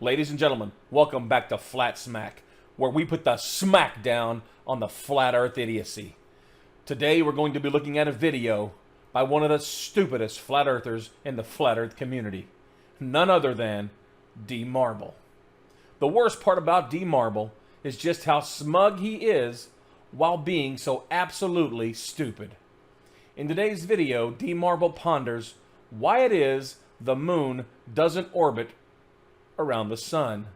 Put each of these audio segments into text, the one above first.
Ladies and gentlemen, welcome back to Flat Smack, where we put the smack down on the flat earth idiocy. Today we're going to be looking at a video by one of the stupidest flat earthers in the flat earth community. None other than D Marble. The worst part about D Marble is just how smug he is while being so absolutely stupid. In today's video, D Marble ponders why it is the moon doesn't orbit around the sun.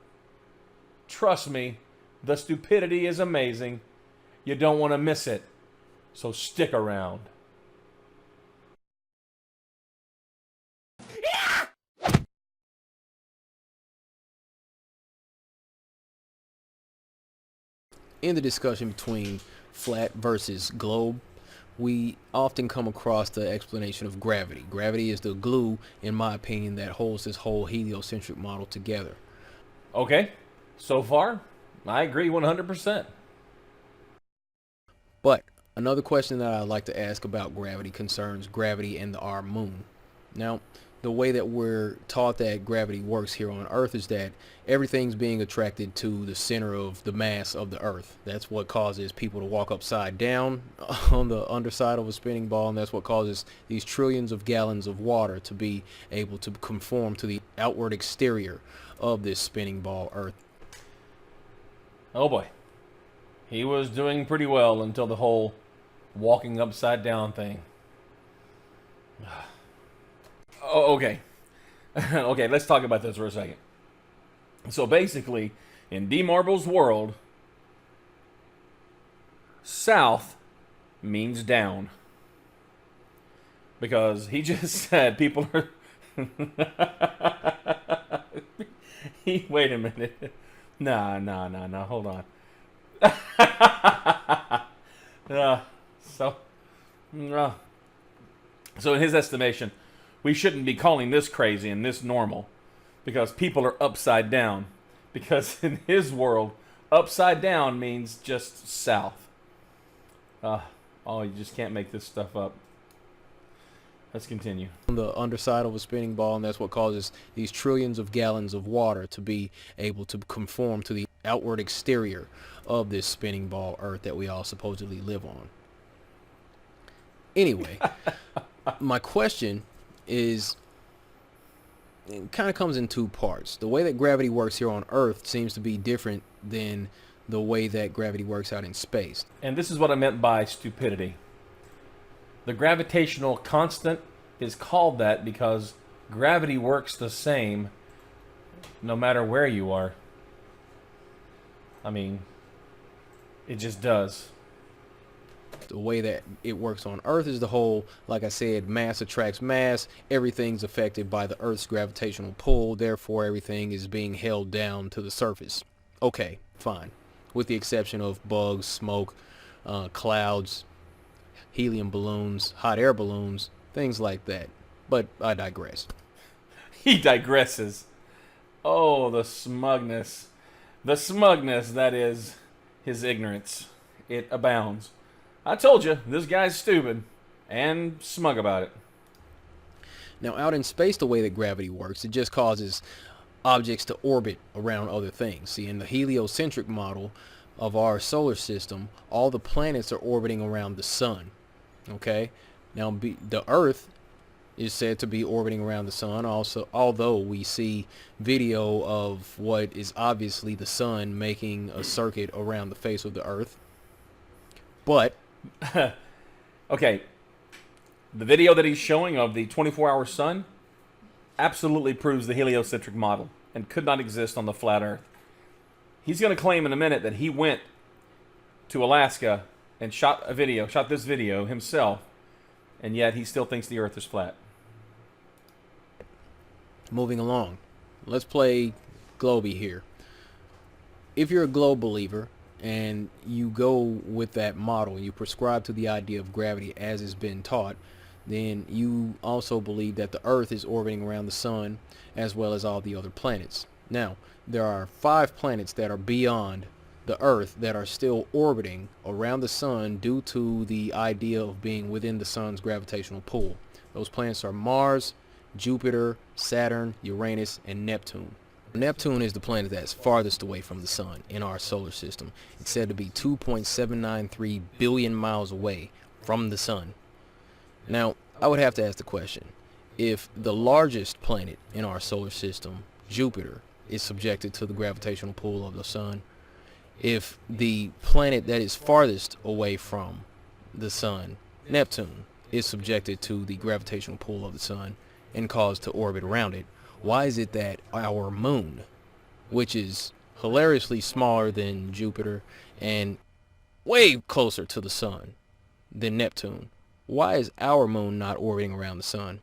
Trust me, the stupidity is amazing. You don't want to miss it, so stick around. In the discussion between flat versus globe, we often come across the explanation of gravity. Gravity is the glue, in my opinion, that holds this whole heliocentric model together. Okay, so far, I agree 100%. But another question that I'd like to ask about gravity concerns gravity and our moon. Now, the way that we're taught that gravity works here on Earth is that everything's being attracted to the center of the mass of the Earth. That's what causes people to walk upside down on the underside of a spinning ball, and that's what causes these trillions of gallons of water to be able to conform to the outward exterior of this spinning ball Earth. Oh boy. He was doing pretty well until the whole walking upside down thing. Oh, okay. Okay, let's talk about this for a second. So basically, in D Marble's world, south means down. Because he just said people are... Wait a minute. Nah, hold on. So in his estimation, we shouldn't be calling this crazy and this normal because people are upside down. Because in his world, upside down means just south. Oh, you just can't make this stuff up. Let's continue. On the underside of a spinning ball, and that's what causes these trillions of gallons of water to be able to conform to the outward exterior of this spinning ball Earth that we all supposedly live on. Anyway, my question is, it kind of comes in two parts. The way that gravity works here on Earth seems to be different than the way that gravity works out in space. And this is what I meant by stupidity. The gravitational constant is called that because gravity works the same no matter where you are. I mean, it just does. The way that it works on Earth is the whole, like I said, mass attracts mass. Everything's affected by the Earth's gravitational pull. Therefore, everything is being held down to the surface. Okay, fine. With the exception of bugs, smoke, clouds, helium balloons, hot air balloons, things like that. But I digress. He digresses. Oh, the smugness. The smugness that is his ignorance. It abounds. I told you, this guy's stupid and smug about it. Now, out in space, the way that gravity works, it just causes objects to orbit around other things. See, in the heliocentric model of our solar system, all the planets are orbiting around the sun. Okay? Now, the Earth is said to be orbiting around the sun, also, although we see video of what is obviously the sun making a circuit around the face of the Earth. But okay, the video that he's showing of the 24-hour sun absolutely proves the heliocentric model and could not exist on the flat Earth. He's going to claim in a minute that he went to Alaska and shot this video himself, and yet he still thinks the Earth is flat. Moving along, let's play Globey here. If you're a globe believer and you go with that model and you prescribe to the idea of gravity as it's been taught, then you also believe that the Earth is orbiting around the sun as well as all the other planets. Now, there are 5 planets that are beyond the Earth that are still orbiting around the sun due to the idea of being within the sun's gravitational pull. Those planets are Mars, Jupiter, Saturn, Uranus, and Neptune. Neptune is the planet that's farthest away from the sun in our solar system. It's said to be 2.793 billion miles away from the sun. Now, I would have to ask the question, if the largest planet in our solar system, Jupiter, is subjected to the gravitational pull of the sun, if the planet that is farthest away from the sun, Neptune, is subjected to the gravitational pull of the sun and caused to orbit around it, why is it that our moon, which is hilariously smaller than Jupiter and way closer to the sun than Neptune, why is our moon not orbiting around the sun?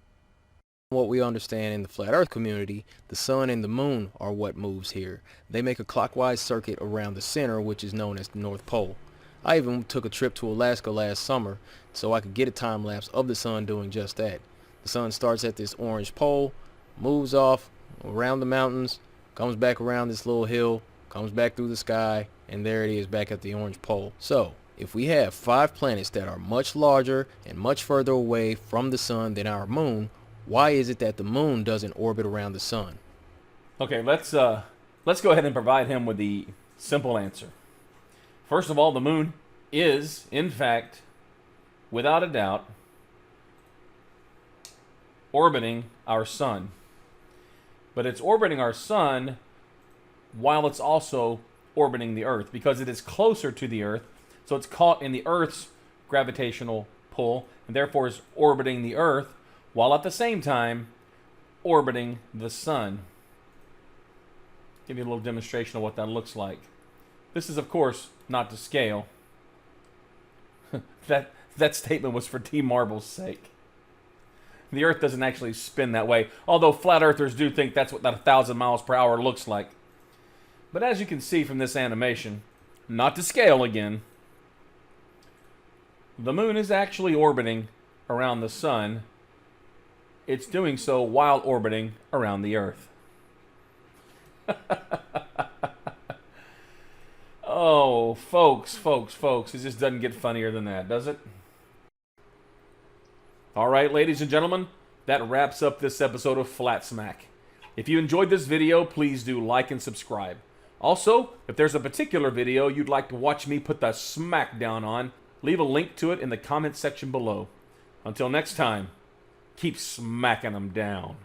What we understand in the flat earth community, the sun and the moon are what moves here. They make a clockwise circuit around the center, which is known as the North Pole. I even took a trip to Alaska last summer so I could get a time lapse of the sun doing just that. The sun starts at this orange pole, moves off around the mountains, comes back around this little hill, comes back through the sky, and there it is back at the orange pole. So, if we have 5 planets that are much larger and much further away from the sun than our moon, why is it that the moon doesn't orbit around the sun? Okay, let's go ahead and provide him with the simple answer. First of all, the moon is, in fact, without a doubt, orbiting our sun. But it's orbiting our sun while it's also orbiting the Earth, because it is closer to the Earth, so it's caught in the Earth's gravitational pull, and therefore is orbiting the Earth, while at the same time orbiting the sun. Give you a little demonstration of what that looks like. This is, of course, not to scale. That statement was for T-Marble's sake. The Earth doesn't actually spin that way, although flat earthers do think that's what that 1,000 miles per hour looks like. But as you can see from this animation, not to scale again, the moon is actually orbiting around the sun. It's doing so while orbiting around the Earth. Oh, folks, it just doesn't get funnier than that, does it? All right, ladies and gentlemen, that wraps up this episode of Flat Smack. If you enjoyed this video, please do like and subscribe. Also, if there's a particular video you'd like to watch me put the smack down on, leave a link to it in the comment section below. Until next time, keep smacking them down.